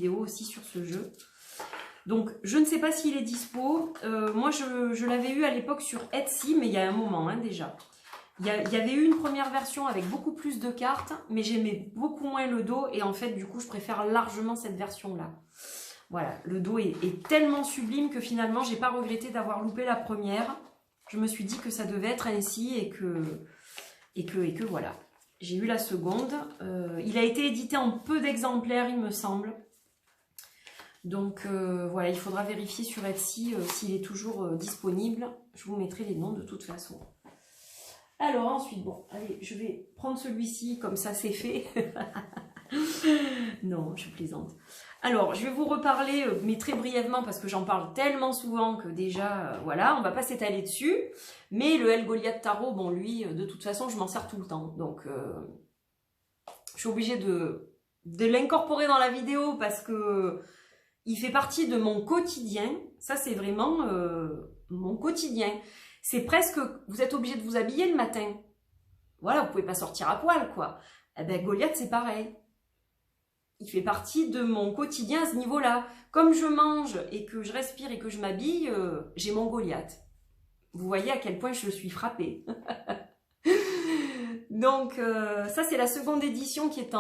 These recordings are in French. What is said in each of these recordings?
vidéo aussi sur ce jeu. Donc, je ne sais pas s'il est dispo. Moi, je l'avais eu à l'époque sur Etsy, mais il y a un moment hein, déjà. Il y avait eu une première version avec beaucoup plus de cartes, mais j'aimais beaucoup moins le dos. Et en fait, du coup, je préfère largement cette version-là. Voilà, le dos est tellement sublime que finalement, j'ai pas regretté d'avoir loupé la première. Je me suis dit que ça devait être ainsi et que voilà. J'ai eu la seconde. Il a été édité en peu d'exemplaires, il me semble. Donc voilà, il faudra vérifier sur Etsy s'il est toujours disponible. Je vous mettrai les noms de toute façon. Alors ensuite, bon, allez, je vais prendre celui-ci, comme ça c'est fait. Non, je plaisante. Alors, je vais vous reparler, mais très brièvement, parce que j'en parle tellement souvent que déjà, voilà, on va pas s'étaler dessus. Mais le El Goliath Tarot, bon, lui, de toute façon, je m'en sers tout le temps. Donc, je suis obligée de l'incorporer dans la vidéo parce que il fait partie de mon quotidien. Ça, c'est vraiment mon quotidien. C'est presque, vous êtes obligé de vous habiller le matin. Voilà, vous pouvez pas sortir à poil, quoi. Eh ben, Goliath, c'est pareil. Il fait partie de mon quotidien à ce niveau-là. Comme je mange et que je respire et que je m'habille, j'ai mon Goliath. Vous voyez à quel point je suis frappée. Donc, ça, c'est la seconde édition qui est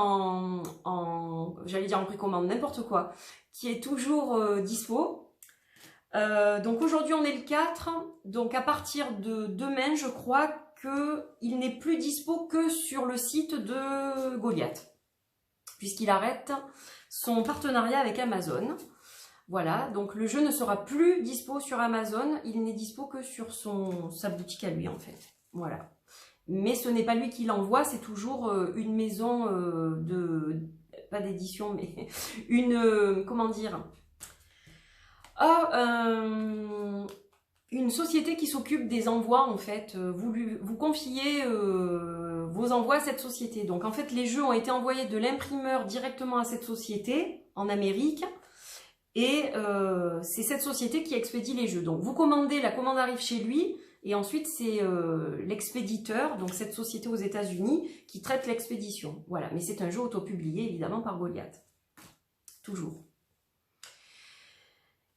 j'allais dire en précommande, n'importe quoi, qui est toujours dispo. Donc, aujourd'hui, on est le 4. Donc, à partir de demain, je crois qu'il n'est plus dispo que sur le site de Goliath, puisqu'il arrête son partenariat avec Amazon. Voilà, donc le jeu ne sera plus dispo sur Amazon, il n'est dispo que sur sa boutique à lui en fait. Voilà. Mais ce n'est pas lui qui l'envoie, c'est toujours une maison pas d'édition, mais comment dire, une société qui s'occupe des envois en fait. Vous confiez vos envois à cette société. Donc en fait les jeux ont été envoyés de l'imprimeur directement à cette société en Amérique. Et c'est cette société qui expédie les jeux. Donc vous commandez, la commande arrive chez lui. Et ensuite c'est l'expéditeur, donc cette société aux États-Unis, qui traite l'expédition. Voilà, mais c'est un jeu auto-publié évidemment par Goliath. Toujours.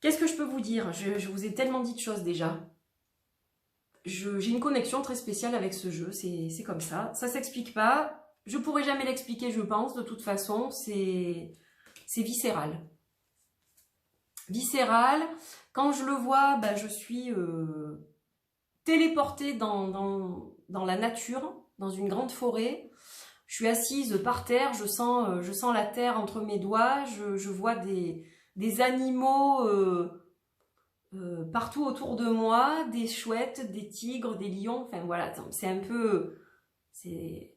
Qu'est-ce que je peux vous dire? Je vous ai tellement dit de choses déjà. J'ai une connexion très spéciale avec ce jeu, c'est comme ça. Ça s'explique pas. Je pourrais jamais l'expliquer, je pense, de toute façon. C'est viscéral. Viscéral. Quand je le vois, bah, je suis téléportée dans la nature, dans une grande forêt. Je suis assise par terre, je sens la terre entre mes doigts, je vois des animaux partout autour de moi, des chouettes, des tigres, des lions, enfin voilà, c'est un peu, c'est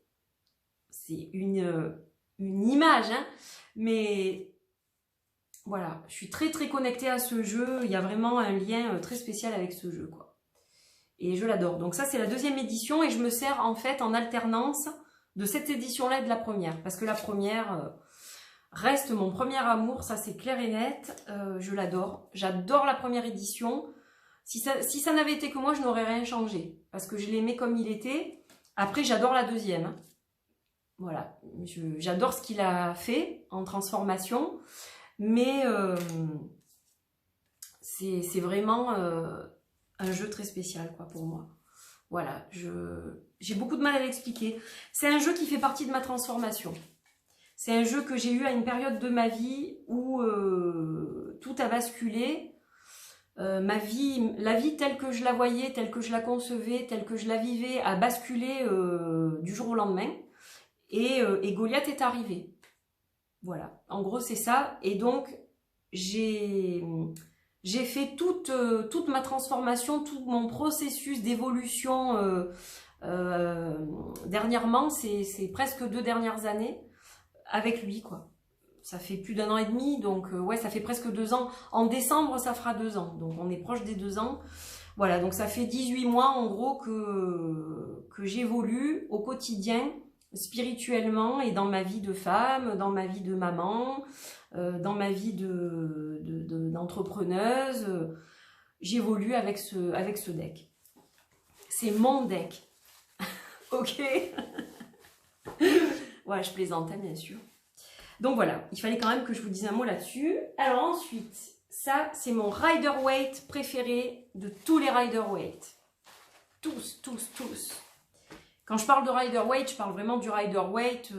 une image, hein, mais voilà, je suis très très connectée à ce jeu, il y a vraiment un lien très spécial avec ce jeu, quoi. Et je l'adore. Donc ça, c'est la deuxième édition et je me sers en fait en alternance de cette édition-là et de la première, parce que la première reste mon premier amour, ça c'est clair et net, je l'adore. J'adore la première édition. Si ça n'avait été que moi, je n'aurais rien changé, parce que je l'aimais comme il était. Après, j'adore la deuxième. Hein. Voilà, j'adore ce qu'il a fait en transformation, mais c'est vraiment un jeu très spécial quoi pour moi. Voilà, j'ai beaucoup de mal à l'expliquer. C'est un jeu qui fait partie de ma transformation. C'est un jeu que j'ai eu à une période de ma vie où tout a basculé. La vie telle que je la voyais, telle que je la concevais, telle que je la vivais, a basculé du jour au lendemain. Et Goliath est arrivé. Voilà, en gros c'est ça. Et donc j'ai fait toute ma transformation, tout mon processus d'évolution dernièrement, c'est presque 2 dernières années. Avec lui quoi. Ça fait plus d'1 an et demi, donc ouais, ça fait presque 2 ans. En décembre, ça fera 2 ans, donc on est proche des 2 ans. Voilà, donc ça fait 18 mois en gros que j'évolue au quotidien, spirituellement et dans ma vie de femme, dans ma vie de maman, dans ma vie d'entrepreneuse. J'évolue avec ce deck. C'est mon deck. Ok. Ouais, je plaisante, hein, bien sûr. Donc voilà, il fallait quand même que je vous dise un mot là-dessus. Alors ensuite, ça c'est mon rider weight préféré de tous les rider weight. Tous, tous, tous. Quand je parle de rider weight, je parle vraiment du rider weight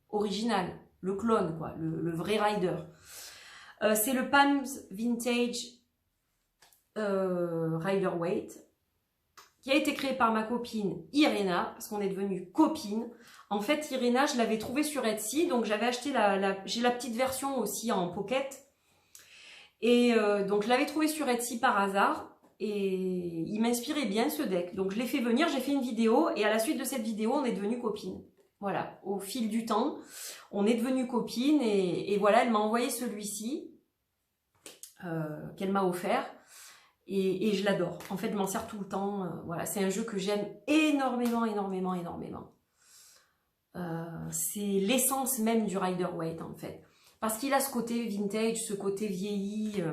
original, le clone quoi, le vrai rider. C'est le Palms Vintage rider weight qui a été créé par ma copine Irena, parce qu'on est devenues copines. En fait, Irena, je l'avais trouvé sur Etsy, donc j'avais acheté j'ai la petite version aussi en pocket. Et donc je l'avais trouvé sur Etsy par hasard. Et il m'inspirait bien ce deck. Donc je l'ai fait venir, j'ai fait une vidéo. Et à la suite de cette vidéo, on est devenues copines. Voilà, au fil du temps, on est devenues copines. Et voilà, elle m'a envoyé celui-ci qu'elle m'a offert. Et je l'adore. En fait, je m'en sers tout le temps. Voilà, c'est un jeu que j'aime énormément, énormément, énormément. C'est l'essence même du Rider Waite, en fait. Parce qu'il a ce côté vintage, ce côté vieilli.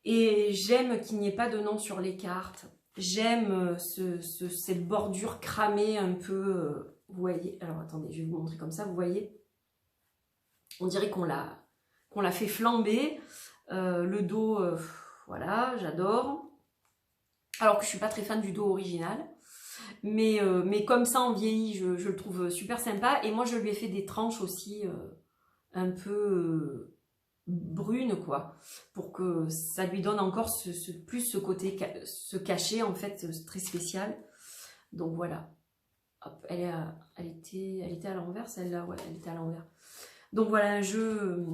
Et j'aime qu'il n'y ait pas de nom sur les cartes. J'aime cette bordure cramée un peu. Vous voyez, alors attendez, je vais vous montrer comme ça, vous voyez. On dirait qu'on l'a fait flamber. Le dos... voilà, j'adore. Alors que je suis pas très fan du dos original. Mais comme ça, en vieilli, je le trouve super sympa. Et moi, je lui ai fait des tranches aussi un peu brunes, quoi. Pour que ça lui donne encore plus ce côté, ce cachet, en fait, très spécial. Donc voilà. Hop, elle était à l'envers, celle-là. Ouais, elle était à l'envers. Donc voilà, un jeu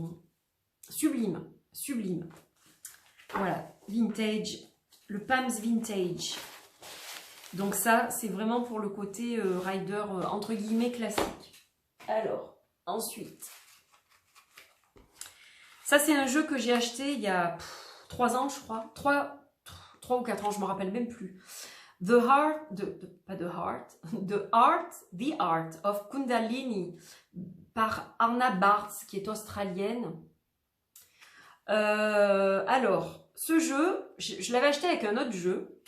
sublime. Sublime. Voilà, vintage, le Palms Vintage. Donc ça, c'est vraiment pour le côté rider, entre guillemets, classique. Alors, ensuite, ça c'est un jeu que j'ai acheté il y a 3 ans, je crois. 3 ou 4 ans, je ne me rappelle même plus. The Art of Kundalini par Arna Bartz, qui est australienne. Alors, ce jeu, je l'avais acheté avec un autre jeu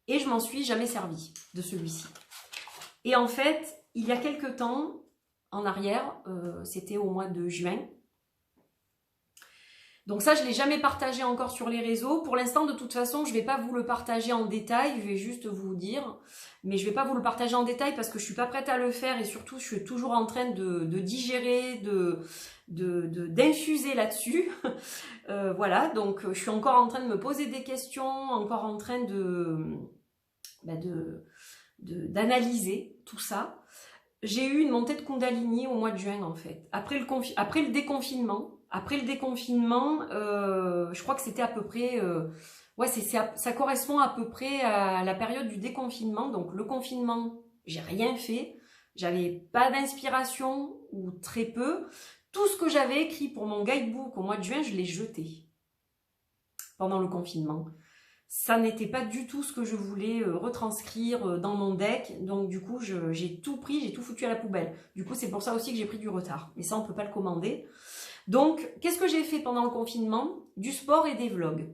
et je m'en suis jamais servi de celui-ci. Et en fait, il y a quelques temps en arrière, c'était au mois de juin. Donc ça, je ne l'ai jamais partagé encore sur les réseaux. Pour l'instant, de toute façon, je ne vais pas vous le partager en détail. Je vais juste vous dire. Mais je ne vais pas vous le partager en détail parce que je ne suis pas prête à le faire. Et surtout, je suis toujours en train de digérer, d'infuser là-dessus. Voilà, donc je suis encore en train de me poser des questions, encore en train d'analyser tout ça. J'ai eu une montée de Kundalini au mois de juin, en fait. Après le déconfinement. Après le déconfinement, je crois que c'était à peu près... ouais, ça correspond à peu près à la période du déconfinement. Donc le confinement, j'ai rien fait. J'avais pas d'inspiration ou très peu. Tout ce que j'avais écrit pour mon guidebook au mois de juin, je l'ai jeté pendant le confinement. Ça n'était pas du tout ce que je voulais retranscrire dans mon deck. Donc du coup, j'ai tout pris, j'ai tout foutu à la poubelle. Du coup, c'est pour ça aussi que j'ai pris du retard. Mais ça, on ne peut pas le commander. Donc, qu'est-ce que j'ai fait pendant le confinement? Du sport et des vlogs.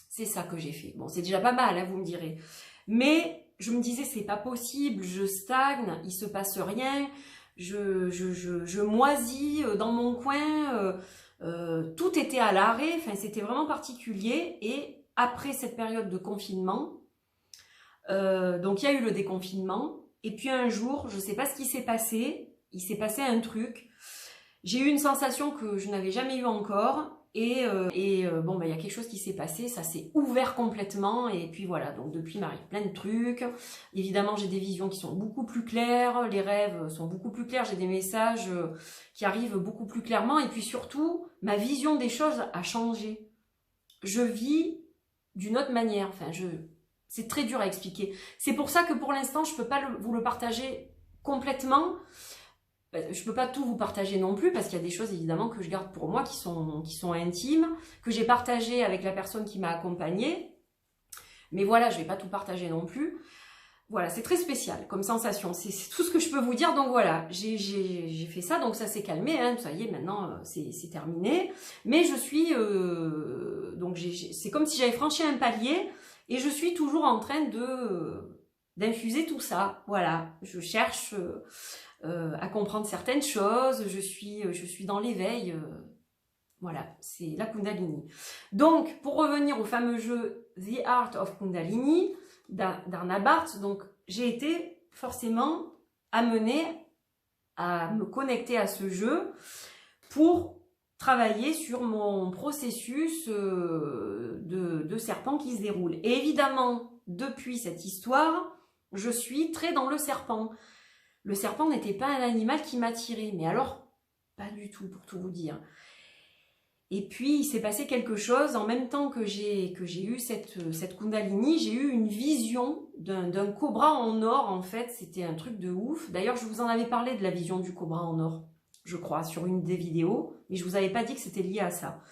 C'est ça que j'ai fait. Bon, c'est déjà pas mal, hein, vous me direz. Mais je me disais, c'est pas possible, je stagne, il se passe rien, je moisis dans mon coin, tout était à l'arrêt, enfin, c'était vraiment particulier. Et après cette période de confinement, donc il y a eu le déconfinement, et puis un jour, je sais pas ce qui s'est passé, il s'est passé un truc. J'ai eu une sensation que je n'avais jamais eue encore et bon, ben, y a quelque chose qui s'est passé, ça s'est ouvert complètement et puis voilà, donc depuis il m'arrive plein de trucs. Évidemment, j'ai des visions qui sont beaucoup plus claires, les rêves sont beaucoup plus clairs, j'ai des messages qui arrivent beaucoup plus clairement et puis surtout, ma vision des choses a changé. Je vis d'une autre manière, enfin, c'est très dur à expliquer. C'est pour ça que pour l'instant, je ne peux pas vous le partager complètement. Je ne peux pas tout vous partager non plus parce qu'il y a des choses évidemment que je garde pour moi qui sont intimes, que j'ai partagées avec la personne qui m'a accompagnée. Mais voilà, je ne vais pas tout partager non plus. Voilà, c'est très spécial comme sensation. C'est tout ce que je peux vous dire. Donc voilà, j'ai fait ça, donc ça s'est calmé. Hein, ça y est, maintenant c'est terminé. Mais je suis... donc c'est comme si j'avais franchi un palier et je suis toujours en train de d'infuser tout ça. Voilà, je cherche à comprendre certaines choses, je suis dans l'éveil. Voilà, c'est la Kundalini. Donc, pour revenir au fameux jeu The Art of Kundalini d'Arna Barth, donc j'ai été forcément amenée à me connecter à ce jeu pour travailler sur mon processus de serpent qui se déroule. Et évidemment, depuis cette histoire, je suis très dans le serpent. Le serpent n'était pas un animal qui m'attirait, mais alors, pas du tout, pour tout vous dire. Et puis, il s'est passé quelque chose, en même temps que j'ai eu cette Kundalini, j'ai eu une vision d'un cobra en or, en fait, c'était un truc de ouf. D'ailleurs, je vous en avais parlé de la vision du cobra en or, je crois, sur une des vidéos, mais je vous avais pas dit que c'était lié à ça.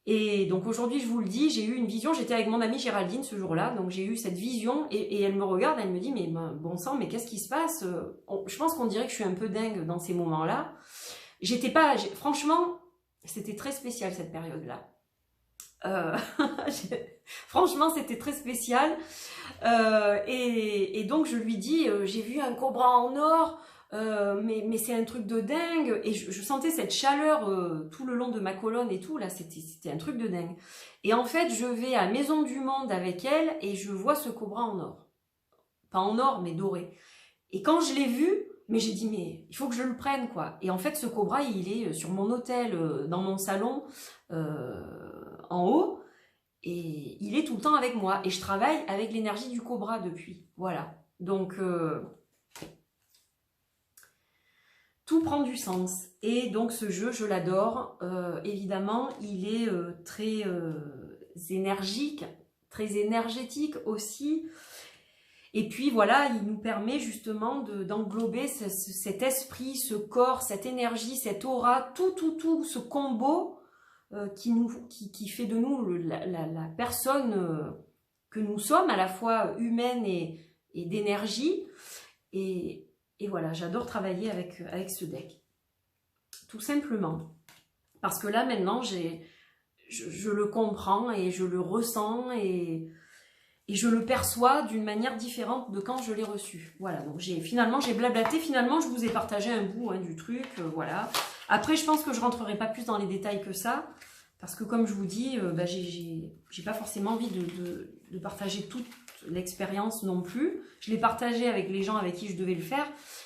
Et donc aujourd'hui, je vous le dis, j'ai eu une vision, j'étais avec mon amie Géraldine ce jour-là, donc j'ai eu cette vision, et elle me regarde, elle me dit, mais bon sang, mais qu'est-ce qui se passe? Je pense qu'on dirait que je suis un peu dingue dans ces moments-là. Franchement, c'était très spécial cette période-là. Franchement, c'était très spécial. Et donc, je lui dis, j'ai vu un cobra en or, mais c'est un truc de dingue. Et je sentais cette chaleur tout le long de ma colonne et tout. Là, c'était un truc de dingue. Et en fait, je vais à Maison du Monde avec elle et je vois ce cobra en or. Pas en or, mais doré. Et quand je l'ai vu, mais j'ai dit, mais il faut que je le prenne, quoi. Et en fait, ce cobra, il est sur mon hôtel, dans mon salon, en haut. Et il est tout le temps avec moi. Et je travaille avec l'énergie du cobra depuis. Voilà. Donc, tout prend du sens. Et donc, ce jeu, je l'adore. Évidemment, il est très énergique, très énergétique aussi. Et puis voilà, il nous permet justement d'englober cet esprit, ce corps, cette énergie, cette aura, tout ce combo qui fait de nous la personne que nous sommes, à la fois humaine et d'énergie. Et voilà, j'adore travailler avec ce deck. Tout simplement. Parce que là, maintenant, je le comprends et je le ressens et je le perçois d'une manière différente de quand je l'ai reçu. Voilà, donc finalement j'ai blablaté, finalement je vous ai partagé un bout du truc, voilà. Après je pense que je rentrerai pas plus dans les détails que ça, parce que comme je vous dis, j'ai pas forcément envie de partager toute l'expérience non plus. Je l'ai partagé avec les gens avec qui je devais le faire,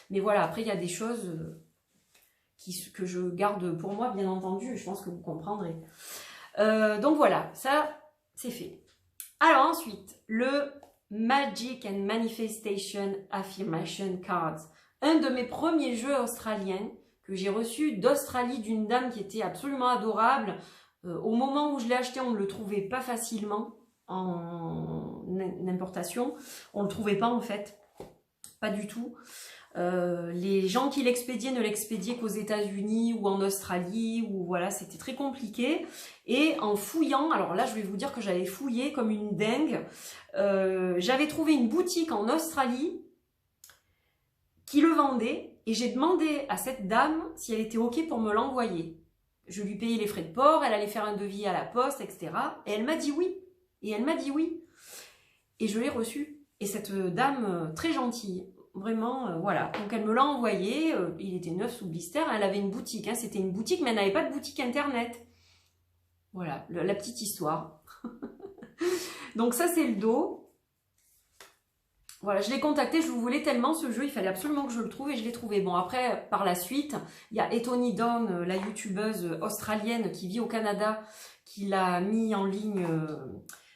mais voilà, après il y a des choses que je garde pour moi, bien entendu, et je pense que vous comprendrez. Donc voilà, ça c'est fait. Alors ensuite, le Magic and Manifestation Affirmation Cards. Un de mes premiers jeux australiens que j'ai reçu d'Australie d'une dame qui était absolument adorable. Au moment où je l'ai acheté, on ne le trouvait pas facilement en importation. On ne le trouvait pas en fait, pas du tout. Les gens qui l'expédiaient ne l'expédiaient qu'aux États-Unis ou en Australie, ou voilà, c'était très compliqué. Et en fouillant, alors là je vais vous dire que j'avais fouillé comme une dingue, j'avais trouvé une boutique en Australie qui le vendait, et j'ai demandé à cette dame si elle était ok pour me l'envoyer. Je lui payais les frais de port, elle allait faire un devis à la poste, etc. Et elle m'a dit oui. Et elle m'a dit oui. Et je l'ai reçu. Et cette dame, très gentille, vraiment, voilà. Donc elle me l'a envoyé, il était neuf sous blister, elle avait une boutique, hein. C'était une boutique, mais elle n'avait pas de boutique internet. Voilà, la petite histoire. Donc ça c'est le dos. Voilà, je l'ai contacté, je vous voulais tellement ce jeu, il fallait absolument que je le trouve et je l'ai trouvé. Bon après, par la suite, il y a Ethony Dawn, la youtubeuse australienne qui vit au Canada, qui l'a mis en ligne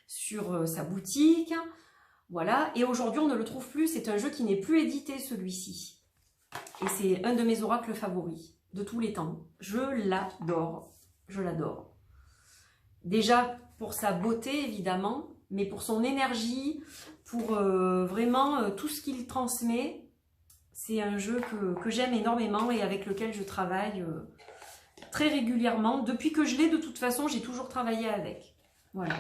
sur sa boutique. Voilà, et aujourd'hui on ne le trouve plus, c'est un jeu qui n'est plus édité celui-ci. Et c'est un de mes oracles favoris de tous les temps. Je l'adore, je l'adore. Déjà pour sa beauté évidemment, mais pour son énergie, pour vraiment tout ce qu'il transmet. C'est un jeu que j'aime énormément et avec lequel je travaille très régulièrement. Depuis que je l'ai, de toute façon, j'ai toujours travaillé avec. Voilà.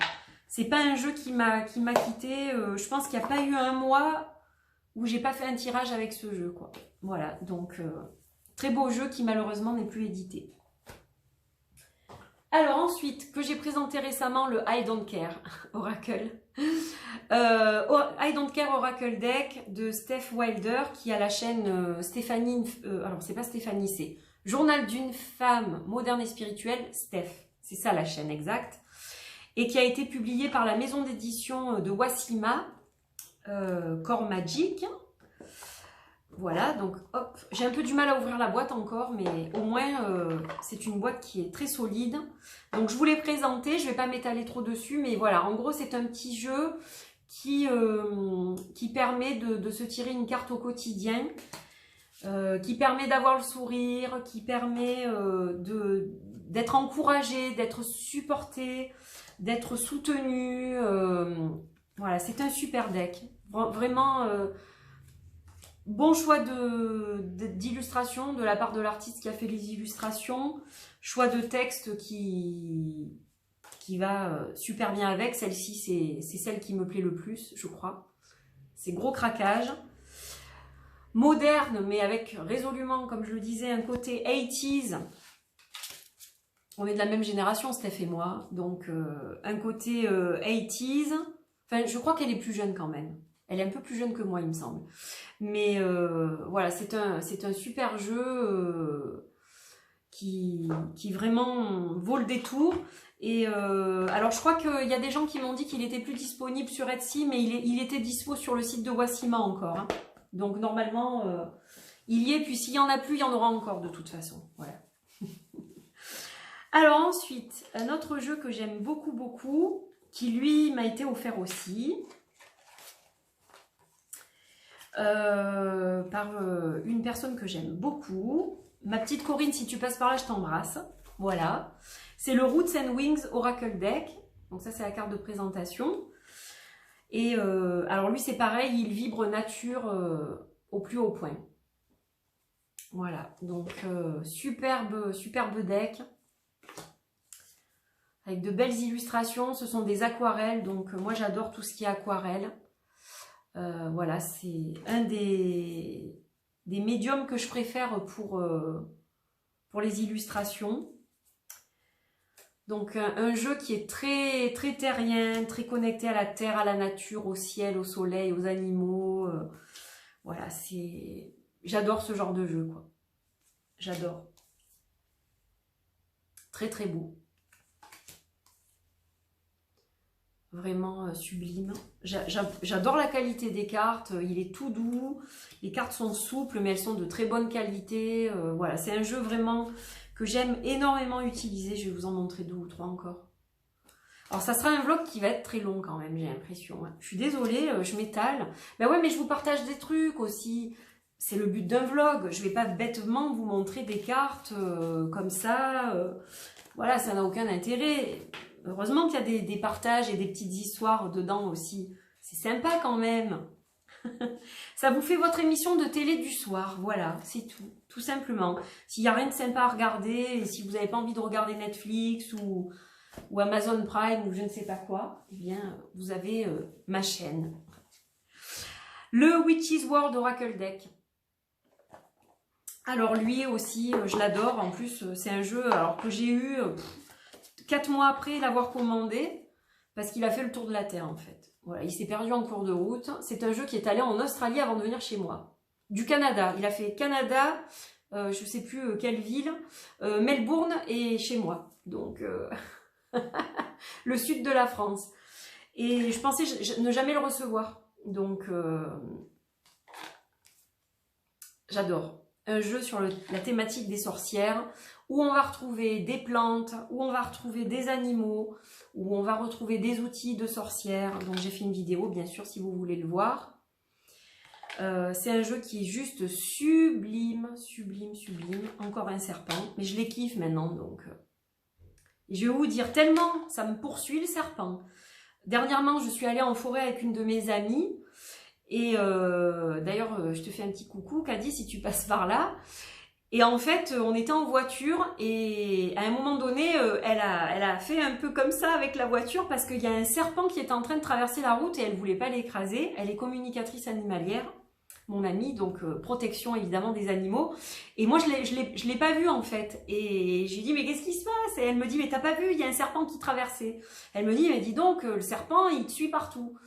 C'est pas un jeu qui m'a quitté. Je pense qu'il n'y a pas eu un mois où j'ai pas fait un tirage avec ce jeu, quoi. Voilà, donc très beau jeu qui malheureusement n'est plus édité. Alors ensuite, que j'ai présenté récemment le I Don't Care Oracle. I Don't Care Oracle Deck de Steph Wilder qui a la chaîne Stéphanie, alors c'est pas Stéphanie, c'est Journal d'une femme moderne et spirituelle, Steph, c'est ça la chaîne exacte, et qui a été publiée par la maison d'édition de Wassima, Core Magic. Voilà, donc hop, j'ai un peu du mal à ouvrir la boîte encore, mais au moins c'est une boîte qui est très solide. Donc je vous l'ai présenté, je ne vais pas m'étaler trop dessus, mais voilà, en gros c'est un petit jeu qui permet de se tirer une carte au quotidien, qui permet d'avoir le sourire, qui permet d'être encouragé, d'être supporté, d'être soutenu. Voilà, c'est un super deck, vraiment... bon choix d'illustration de la part de l'artiste qui a fait les illustrations. Choix de texte qui va super bien avec. Celle-ci, c'est celle qui me plaît le plus, je crois. C'est gros craquage. Moderne, mais avec résolument, comme je le disais, un côté 80s. On est de la même génération, Steph et moi. Donc, un côté 80s. Enfin, je crois qu'elle est plus jeune quand même. Elle est un peu plus jeune que moi, il me semble. Mais voilà, c'est un super jeu qui vraiment vaut le détour. Et alors, je crois qu'il y a des gens qui m'ont dit qu'il était plus disponible sur Etsy, mais il était dispo sur le site de Wassima encore. Hein. Donc, normalement, il y est. Puis, s'il n'y en a plus, il y en aura encore de toute façon. Voilà. Alors, ensuite, un autre jeu que j'aime beaucoup, beaucoup, qui, lui, m'a été offert aussi. Par une personne que j'aime beaucoup. Ma petite Corinne, si tu passes par là, je t'embrasse. Voilà. C'est le Roots and Wings Oracle Deck. Donc ça, c'est la carte de présentation. Et alors lui, c'est pareil, il vibre nature au plus haut point. Voilà. Donc superbe deck. Avec de belles illustrations. Ce sont des aquarelles. Donc moi, j'adore tout ce qui est aquarelle. Voilà, c'est un des médiums que je préfère pour les illustrations. Donc un jeu qui est très terrien, très connecté à la terre, à la nature, au ciel, au soleil, aux animaux. Voilà, j'adore ce genre de jeu, quoi. J'adore. Très beau. Vraiment sublime. J'adore la qualité des cartes, il est tout doux, les cartes sont souples mais elles sont de très bonne qualité. Voilà, c'est un jeu vraiment que j'aime énormément utiliser, je vais vous en montrer 2 ou 3 encore. Alors ça sera un vlog qui va être très long quand même, j'ai l'impression. Hein. Je suis désolée, je m'étale. Ben ouais, mais je vous partage des trucs aussi. C'est le but d'un vlog, je vais pas bêtement vous montrer des cartes comme ça. Voilà, ça n'a aucun intérêt. Heureusement qu'il y a des partages et des petites histoires dedans aussi. C'est sympa quand même. Ça vous fait votre émission de télé du soir. Voilà, c'est tout simplement. S'il n'y a rien de sympa à regarder, et si vous n'avez pas envie de regarder Netflix ou Amazon Prime ou je ne sais pas quoi, eh bien, vous avez ma chaîne. Le Witch's World Oracle Deck. Alors lui aussi, je l'adore. En plus, c'est un jeu alors que j'ai eu... 4 mois après l'avoir commandé, parce qu'il a fait le tour de la Terre en fait. Voilà, il s'est perdu en cours de route. C'est un jeu qui est allé en Australie avant de venir chez moi. Du Canada. Il a fait Canada, je ne sais plus quelle ville, Melbourne et chez moi. Donc, le sud de la France. Et je pensais ne jamais le recevoir. Donc, j'adore. Un jeu sur la thématique des sorcières, où on va retrouver des plantes, où on va retrouver des animaux, où on va retrouver des outils de sorcières. Donc j'ai fait une vidéo, bien sûr, si vous voulez le voir. C'est un jeu qui est juste sublime. Encore un serpent, mais je les kiffe maintenant, donc... Et je vais vous dire, tellement ça me poursuit le serpent. Dernièrement, je suis allée en forêt avec une de mes amies, et d'ailleurs, je te fais un petit coucou, Caddy, si tu passes par là. Et en fait, on était en voiture et à un moment donné, elle a fait un peu comme ça avec la voiture parce qu'il y a un serpent qui était en train de traverser la route et elle voulait pas l'écraser. Elle est communicatrice animalière. mon ami, donc protection évidemment des animaux. Et moi je l'ai pas vu en fait. Et j'ai dit mais qu'est-ce qui se passe? Et elle me dit mais t'as pas vu, il y a un serpent qui traversait. Elle me dit mais dis donc, le serpent il te suit partout.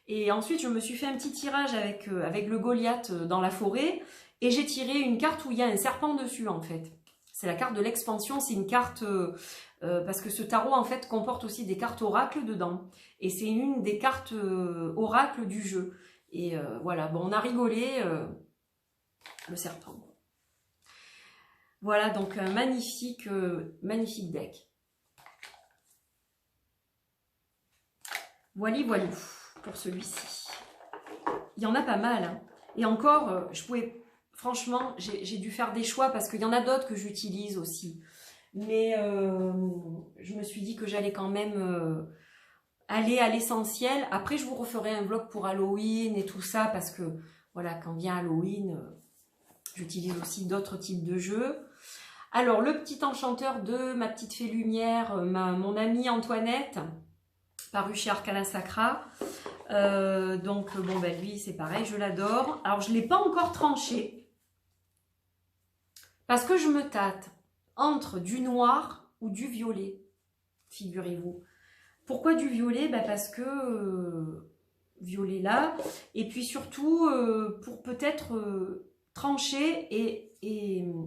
Et ensuite je me suis fait un petit tirage avec le Goliath dans la forêt. Et j'ai tiré une carte où il y a un serpent dessus en fait. C'est la carte de l'expansion, c'est une carte... parce que ce tarot en fait comporte aussi des cartes oracles dedans et c'est une des cartes oracles du jeu et voilà, bon on a rigolé le serpent. Voilà donc un magnifique magnifique deck. Voilà pour celui-ci. Il y en a pas mal hein. Et encore je pouvais franchement j'ai dû faire des choix parce qu'il y en a d'autres que j'utilise aussi. Mais je me suis dit que j'allais quand même aller à l'essentiel. Après, je vous referai un vlog pour Halloween et tout ça, parce que, voilà, quand vient Halloween, j'utilise aussi d'autres types de jeux. Alors, le petit enchanteur de ma petite fée lumière, mon amie Antoinette, paru chez Arcana Sacra. Donc, bon, ben lui, c'est pareil, je l'adore. Alors, je ne l'ai pas encore tranché, parce que je me tâte entre du noir ou du violet, figurez-vous. Pourquoi du violet? Ben parce que violet là, et puis surtout pour peut-être trancher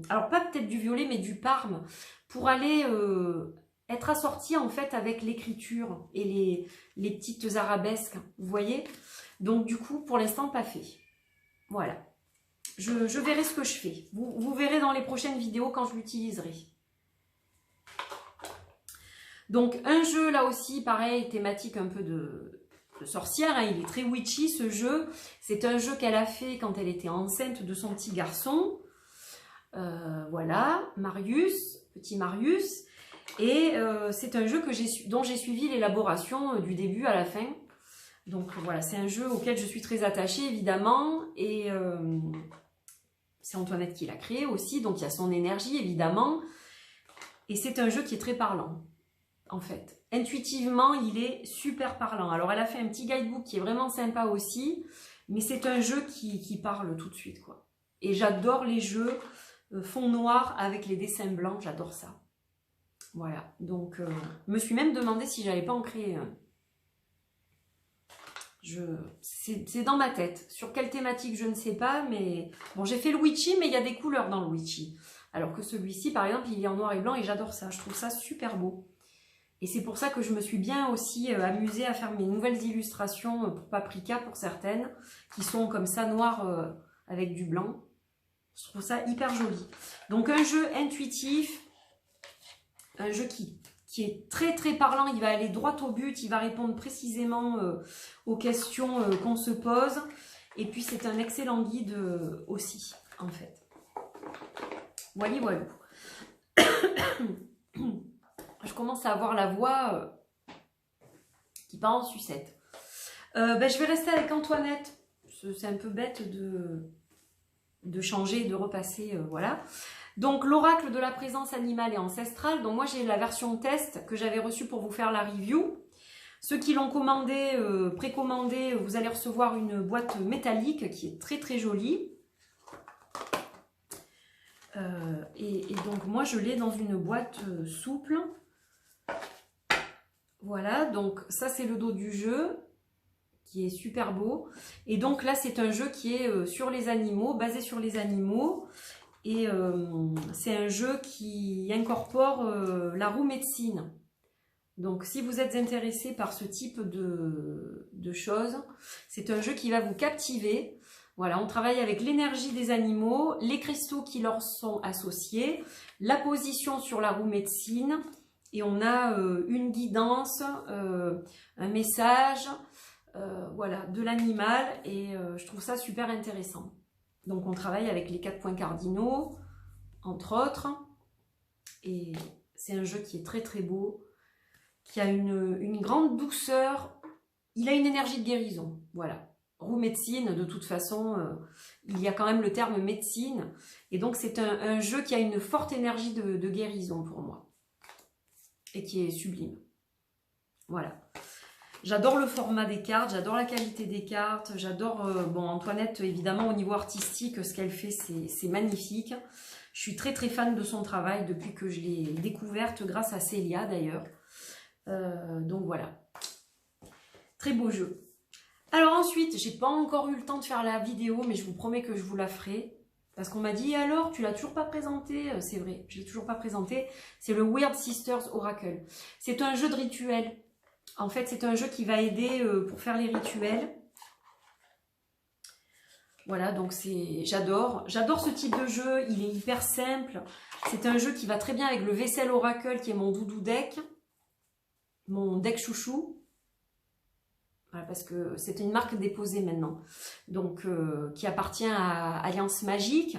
alors pas peut-être du violet mais du parme, pour aller être assorti en fait avec l'écriture et les petites arabesques, vous voyez. Donc du coup pour l'instant pas fait, voilà. Je verrai ce que je fais. Vous verrez dans les prochaines vidéos quand je l'utiliserai. Donc un jeu là aussi, pareil, thématique un peu de sorcière. Hein, il est très witchy ce jeu. C'est un jeu qu'elle a fait quand elle était enceinte de son petit garçon. Voilà, Marius, petit Marius. Et c'est un jeu dont j'ai suivi l'élaboration du début à la fin. Donc voilà, c'est un jeu auquel je suis très attachée évidemment. Et... c'est Antoinette qui l'a créé aussi, donc il y a son énergie évidemment. Et c'est un jeu qui est très parlant, en fait. Intuitivement, il est super parlant. Alors elle a fait un petit guidebook qui est vraiment sympa aussi, mais c'est un jeu qui parle tout de suite, quoi. Et j'adore les jeux fond noir avec les dessins blancs, j'adore ça. Voilà, donc je me suis même demandé si j'allais pas en créer un. C'est dans ma tête. Sur quelle thématique, je ne sais pas, mais... Bon, j'ai fait le witchy, mais il y a des couleurs dans le witchy. Alors que celui-ci, par exemple, il est en noir et blanc et j'adore ça. Je trouve ça super beau. Et c'est pour ça que je me suis bien aussi amusée à faire mes nouvelles illustrations pour Paprika, pour certaines, qui sont comme ça, noires avec du blanc. Je trouve ça hyper joli. Donc, un jeu intuitif, un jeu qui est très très parlant, il va aller droit au but, il va répondre précisément aux questions qu'on se pose. Et puis c'est un excellent guide aussi, en fait. Voilà, voilà. Je commence à avoir la voix qui part en sucette. Je vais rester avec Antoinette. C'est un peu bête de changer, de repasser, voilà. Donc l'oracle de la présence animale et ancestrale, donc moi j'ai la version test que j'avais reçue pour vous faire la review. Ceux qui l'ont commandé, précommandé, vous allez recevoir une boîte métallique qui est très très jolie. Et donc moi je l'ai dans une boîte souple. Voilà, donc ça c'est le dos du jeu qui est super beau. Et donc là c'est un jeu qui est sur les animaux, basé sur les animaux. Et c'est un jeu qui incorpore la roue médecine. Donc si vous êtes intéressé par ce type de choses, c'est un jeu qui va vous captiver. Voilà, on travaille avec l'énergie des animaux, les cristaux qui leur sont associés, la position sur la roue médecine, et on a une guidance, un message, voilà, de l'animal, et je trouve ça super intéressant. Donc on travaille avec les 4 points cardinaux, entre autres, et c'est un jeu qui est très très beau, qui a une grande douceur, il a une énergie de guérison, voilà. Roue médecine, de toute façon, il y a quand même le terme médecine, et donc c'est un jeu qui a une forte énergie de guérison pour moi, et qui est sublime. Voilà. J'adore le format des cartes, j'adore la qualité des cartes, j'adore, bon, Antoinette, évidemment, au niveau artistique, ce qu'elle fait, c'est magnifique. Je suis très très fan de son travail depuis que je l'ai découverte grâce à Célia d'ailleurs. Donc voilà, très beau jeu. Alors ensuite, j'ai pas encore eu le temps de faire la vidéo, mais je vous promets que je vous la ferai. Parce qu'on m'a dit, alors, tu l'as toujours pas présenté? C'est vrai, je l'ai toujours pas présenté. C'est le Weird Sisters Oracle. C'est un jeu de rituel. En fait, c'est un jeu qui va aider pour faire les rituels. Voilà, donc j'adore. J'adore ce type de jeu, il est hyper simple. C'est un jeu qui va très bien avec le Vaisselle Oracle, qui est mon doudou deck. Mon deck chouchou. Voilà, parce que c'est une marque déposée maintenant. Donc, qui appartient à Alliance Magique.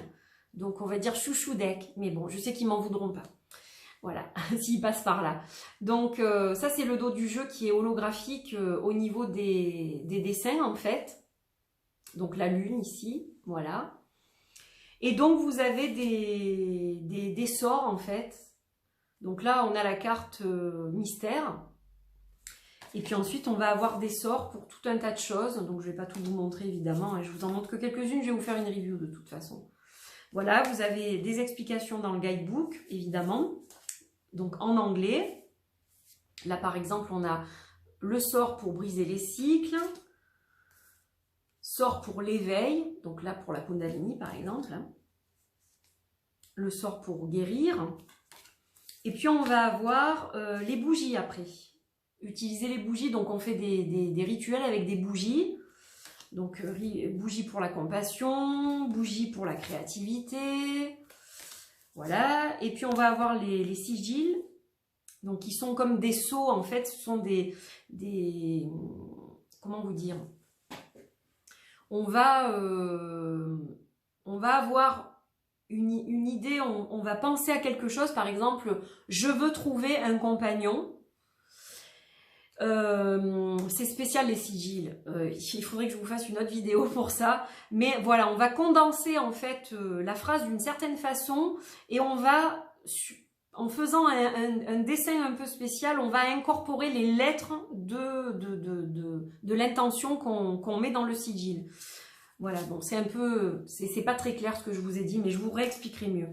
Donc, on va dire chouchou deck. Mais bon, je sais qu'ils m'en voudront pas. Voilà, s'il passe par là. Donc, ça, c'est le dos du jeu qui est holographique au niveau des dessins, en fait. Donc, la lune, ici, voilà. Et donc, vous avez des sorts, en fait. Donc là, on a la carte mystère. Et puis ensuite, on va avoir des sorts pour tout un tas de choses. Donc, je ne vais pas tout vous montrer, évidemment. Je vous en montre que quelques-unes. Je vais vous faire une review, de toute façon. Voilà, vous avez des explications dans le guidebook, évidemment. Donc en anglais, là par exemple, on a le sort pour briser les cycles, sort pour l'éveil, donc là pour la Kundalini par exemple, hein. Le sort pour guérir, et puis on va avoir les bougies après. Utiliser les bougies, donc on fait des rituels avec des bougies. Donc bougie pour la compassion, bougie pour la créativité. Voilà, et puis on va avoir les sigils, donc qui sont comme des sceaux en fait, ce sont des comment vous dire, on va avoir une idée, on va penser à quelque chose, par exemple, je veux trouver un compagnon. C'est spécial les sigils, il faudrait que je vous fasse une autre vidéo pour ça, mais voilà, on va condenser en fait la phrase d'une certaine façon et on va, en faisant un dessin un peu spécial, on va incorporer les lettres de l'intention qu'on met dans le sigil. Voilà, bon, c'est un peu, c'est pas très clair ce que je vous ai dit, mais je vous réexpliquerai mieux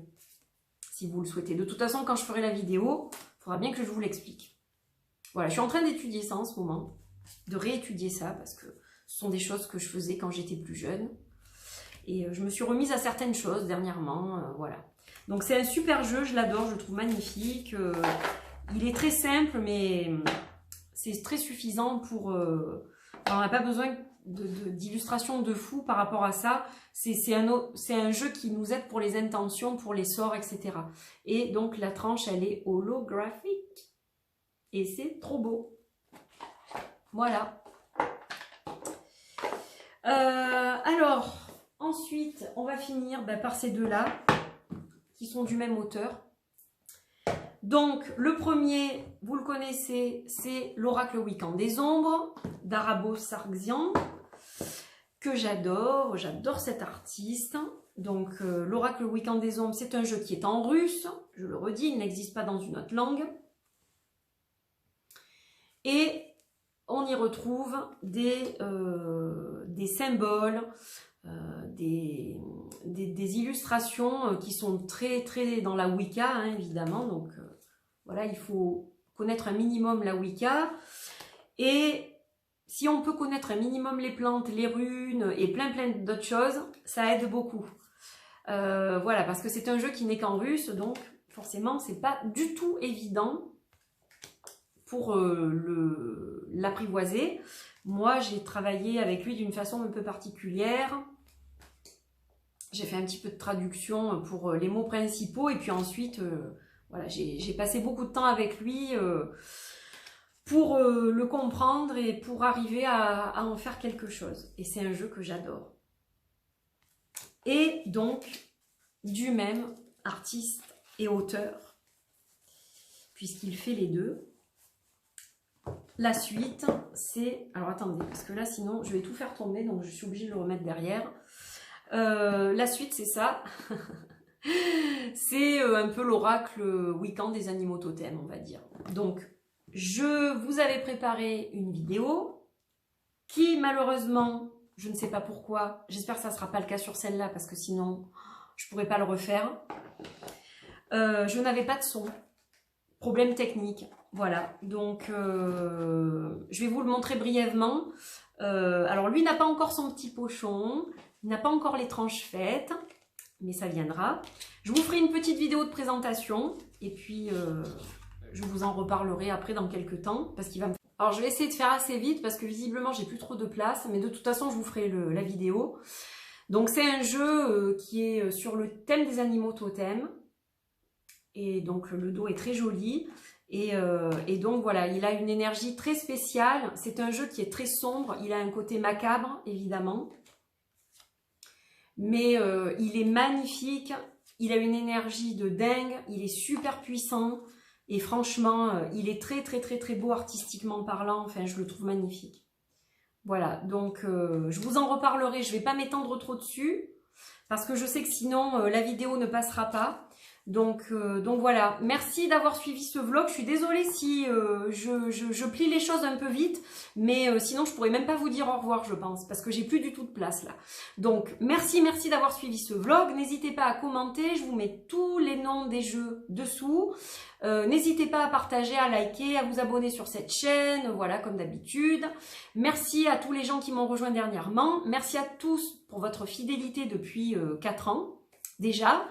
si vous le souhaitez. De toute façon, quand je ferai la vidéo, il faudra bien que je vous l'explique. Voilà, je suis en train d'étudier ça en ce moment, de réétudier ça, parce que ce sont des choses que je faisais quand j'étais plus jeune. Et je me suis remise à certaines choses dernièrement, voilà. Donc c'est un super jeu, je l'adore, je le trouve magnifique. Il est très simple, mais c'est très suffisant pour... on n'a pas besoin d'illustrations de fou par rapport à ça. C'est un jeu qui nous aide pour les intentions, pour les sorts, etc. Et donc la tranche, elle est holographique. Et c'est trop beau. Voilà. Alors, ensuite, on va finir par ces deux-là, qui sont du même auteur. Donc, le premier, vous le connaissez, c'est l'Oracle Wiccan des Ombres, d'Arabo Sargsyan, que j'adore. J'adore cet artiste. Donc, l'Oracle Wiccan des Ombres, c'est un jeu qui est en russe. Je le redis, il n'existe pas dans une autre langue. Et on y retrouve des symboles, des illustrations qui sont très très dans la Wicca, hein, évidemment. Donc voilà, il faut connaître un minimum la Wicca. Et si on peut connaître un minimum les plantes, les runes et plein d'autres choses, ça aide beaucoup. Voilà, parce que c'est un jeu qui n'est qu'en russe, donc forcément c'est pas du tout évident pour l'apprivoiser. Moi, j'ai travaillé avec lui d'une façon un peu particulière. J'ai fait un petit peu de traduction pour les mots principaux. Et puis ensuite, voilà, j'ai passé beaucoup de temps avec lui pour le comprendre et pour arriver à en faire quelque chose. Et c'est un jeu que j'adore. Et donc, du même artiste et auteur, puisqu'il fait les deux. La suite, c'est... Alors attendez, parce que là sinon je vais tout faire tomber, donc je suis obligée de le remettre derrière. La suite, c'est ça. C'est un peu l'oracle Wiccan des animaux totems, on va dire. Donc, je vous avais préparé une vidéo qui malheureusement, je ne sais pas pourquoi, j'espère que ça ne sera pas le cas sur celle-là parce que sinon je ne pourrais pas le refaire. Je n'avais pas de son, problème technique, voilà, donc je vais vous le montrer brièvement. Alors lui n'a pas encore son petit pochon, il n'a pas encore les tranches faites, mais ça viendra. Je vous ferai une petite vidéo de présentation et puis je vous en reparlerai après dans quelques temps parce qu'il va me... Alors je vais essayer de faire assez vite parce que visiblement j'ai plus trop de place, mais de toute façon je vous ferai la vidéo. Donc c'est un jeu qui est sur le thème des animaux totems et donc le dos est très joli. Et donc voilà, il a une énergie très spéciale. C'est un jeu qui est très sombre. Il a un côté macabre, évidemment. Mais il est magnifique. Il a une énergie de dingue. Il est super puissant. Et franchement, il est très très très très beau artistiquement parlant. Enfin, je le trouve magnifique. Voilà, donc je vous en reparlerai. Je ne vais pas m'étendre trop dessus. Parce que je sais que sinon, la vidéo ne passera pas. Donc voilà, merci d'avoir suivi ce vlog. Je suis désolée si je plie les choses un peu vite, mais sinon je pourrais même pas vous dire au revoir, je pense, parce que j'ai plus du tout de place là. Donc merci d'avoir suivi ce vlog. N'hésitez pas à commenter, je vous mets tous les noms des jeux dessous. N'hésitez pas à partager, à liker, à vous abonner sur cette chaîne, voilà, comme d'habitude. Merci à tous les gens qui m'ont rejoint dernièrement. Merci à tous pour votre fidélité depuis 4 ans. Déjà,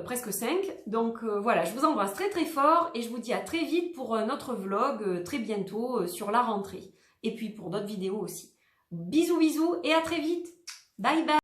presque 5. Donc voilà, je vous embrasse très très fort et je vous dis à très vite pour un autre vlog, très bientôt sur la rentrée. Et puis pour d'autres vidéos aussi. Bisous bisous et à très vite. Bye bye.